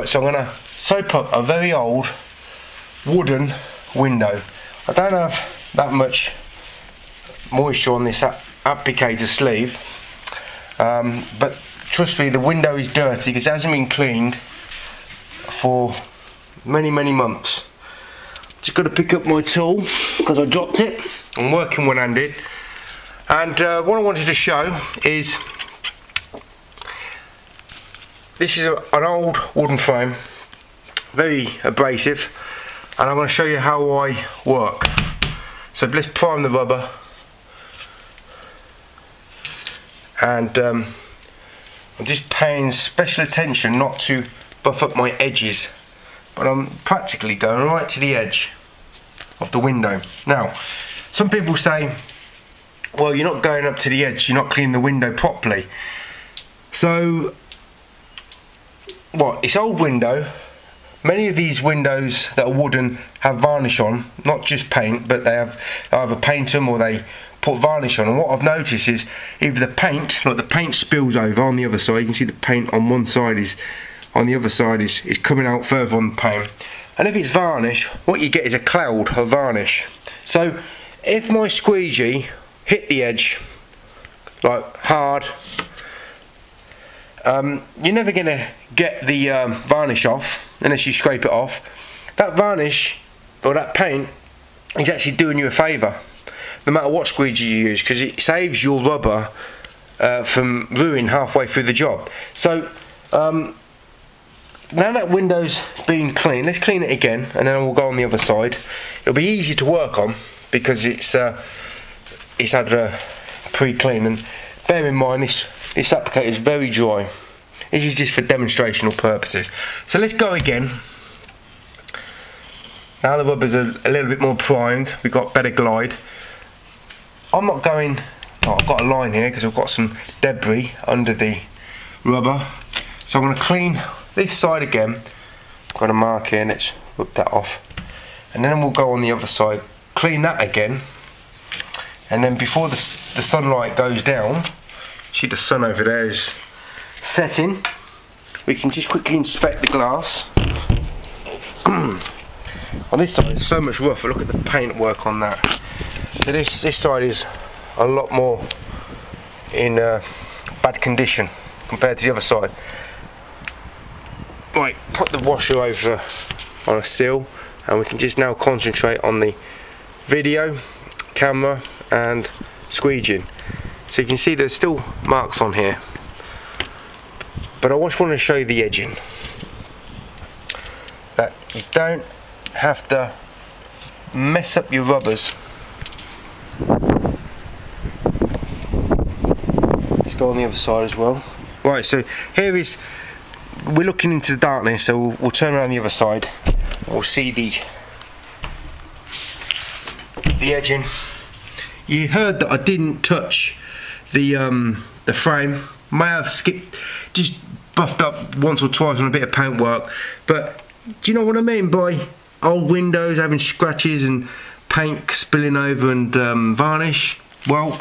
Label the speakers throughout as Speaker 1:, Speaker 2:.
Speaker 1: Right, so I'm going to soap up a very old wooden window. I don't have that much moisture on this applicator sleeve, but trust me, the window is dirty because it hasn't been cleaned for many months. Just got to pick up my tool because I dropped it. I'm working one-handed, and what I wanted to show is this is an old wooden frame, very abrasive, and I'm going to show you how I work. So let's prime the rubber, and I'm just paying special attention not to buff up my edges, but I'm practically going right to the edge of the window. Now, some people say, well, you're not going up to the edge, you're not cleaning the window properly. So what? It's old window. Many of these windows that are wooden have varnish on, not just paint, but they either paint them or they put varnish on. And what I've noticed is either the paint, like the paint spills over on the other side. You can see the paint on one side is, on the other side is coming out further on the paint. And if it's varnish, what you get is a cloud of varnish. So if my squeegee hit the edge like hard, you're never going to get the varnish off unless you scrape it off. That varnish or that paint is actually doing you a favour, no matter what squeegee you use, because it saves your rubber from ruining halfway through the job. So now that window's been cleaned, let's clean it again, and then we'll go on the other side. It'll be easy to work on because it's had a pre-clean, and bear in mind this applicator is very dry. This is just for demonstrational purposes. So let's go again. Now the rubber's a little bit more primed, we've got better glide. I'm not going, oh, I've got a line here because I've got some debris under the rubber. So I'm going to clean this side again. I've got a mark here, let's rub that off. And then we'll go on the other side, clean that again. And then before the sunlight goes down, see the sun over there is setting, we can just quickly inspect the glass. On this side it's so much rougher, look at the paint work on that. So this side is a lot more in bad condition compared to the other side. Right, put the washer over on a sill, and we can just now concentrate on the video, camera and squeegeeing. So you can see there's still marks on here, but I just want to show you the edging, that you don't have to mess up your rubbers. Let's go on the other side as well. Right, so here is, we're looking into the darkness, so we'll turn around the other side. We'll see the edging. You heard that I didn't touch the frame. May have skipped, just buffed up once or twice on a bit of paint work, but do you know what I mean by old windows having scratches and paint spilling over and varnish? Well,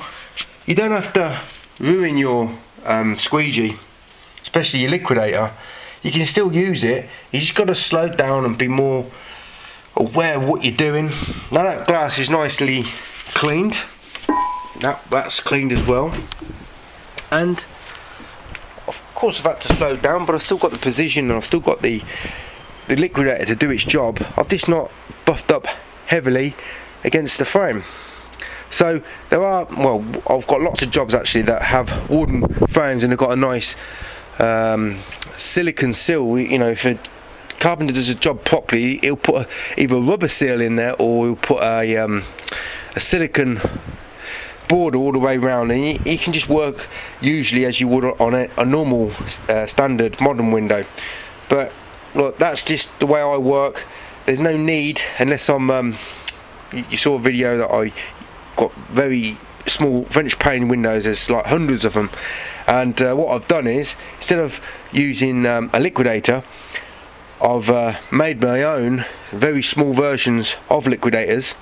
Speaker 1: you don't have to ruin your squeegee, especially your liquidator. You can still use it, you just got to slow down and be more aware of what you're doing. Now that glass is nicely cleaned, that's cleaned as well, and of course I've had to slow down, but I've still got the position and I've still got the liquidator to do its job. I've just not buffed up heavily against the frame. So there are, well, I've got lots of jobs actually that have wooden frames and they've got a nice silicon seal. You know, if a carpenter does a job properly, he'll put either a rubber seal in there or he'll put a silicon border all the way around, and you can just work usually as you would on a normal standard modern window. But look, that's just the way I work. There's no need, unless I'm you saw a video that I got very small French pane windows, there's like hundreds of them, and what I've done is, instead of using a liquidator, I've made my own very small versions of liquidators,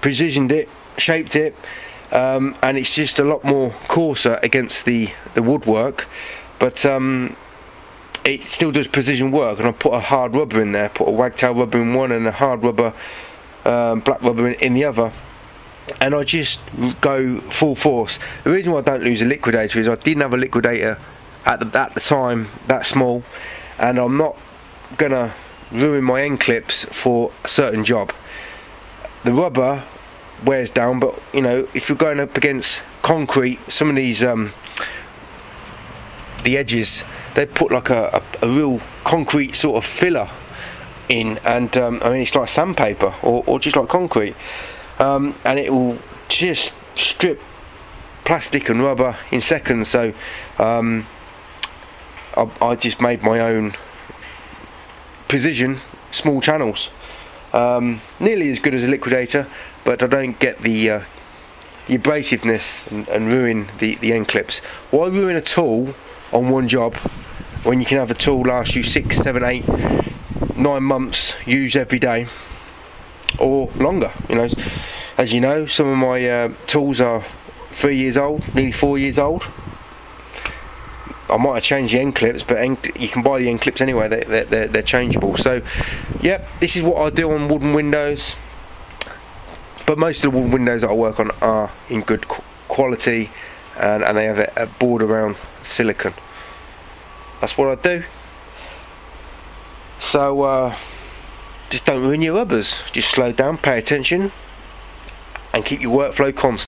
Speaker 1: precisioned it, shaped it, and it's just a lot more coarser against the woodwork, but it still does precision work, and I put a hard rubber in there, put a wagtail rubber in one and a hard rubber, black rubber in the other, and I just go full force. The reason why I don't lose a liquidator is I didn't have a liquidator at the time that small, and I'm not gonna ruin my end clips for a certain job. The rubber wears down, but you know, if you're going up against concrete, some of these the edges, they put like a real concrete sort of filler in, and I mean, it's like sandpaper or just like concrete, and it will just strip plastic and rubber in seconds. So I just made my own precision small channels, nearly as good as a liquidator, but I don't get the abrasiveness and ruin the end clips. Why ruin a tool on one job when you can have a tool last you 6, 7, 8, 9 months used every day or longer? You know, as you know, some of my tools are 3 years old, nearly 4 years old. I might have changed the end clips, but you can buy the end clips anyway. They're changeable. So, yep, this is what I do on wooden windows. But most of the wooden windows that I work on are in good quality, and they have a border around silicone. That's what I do. So just don't ruin your rubbers. Just slow down, pay attention, and keep your workflow constant.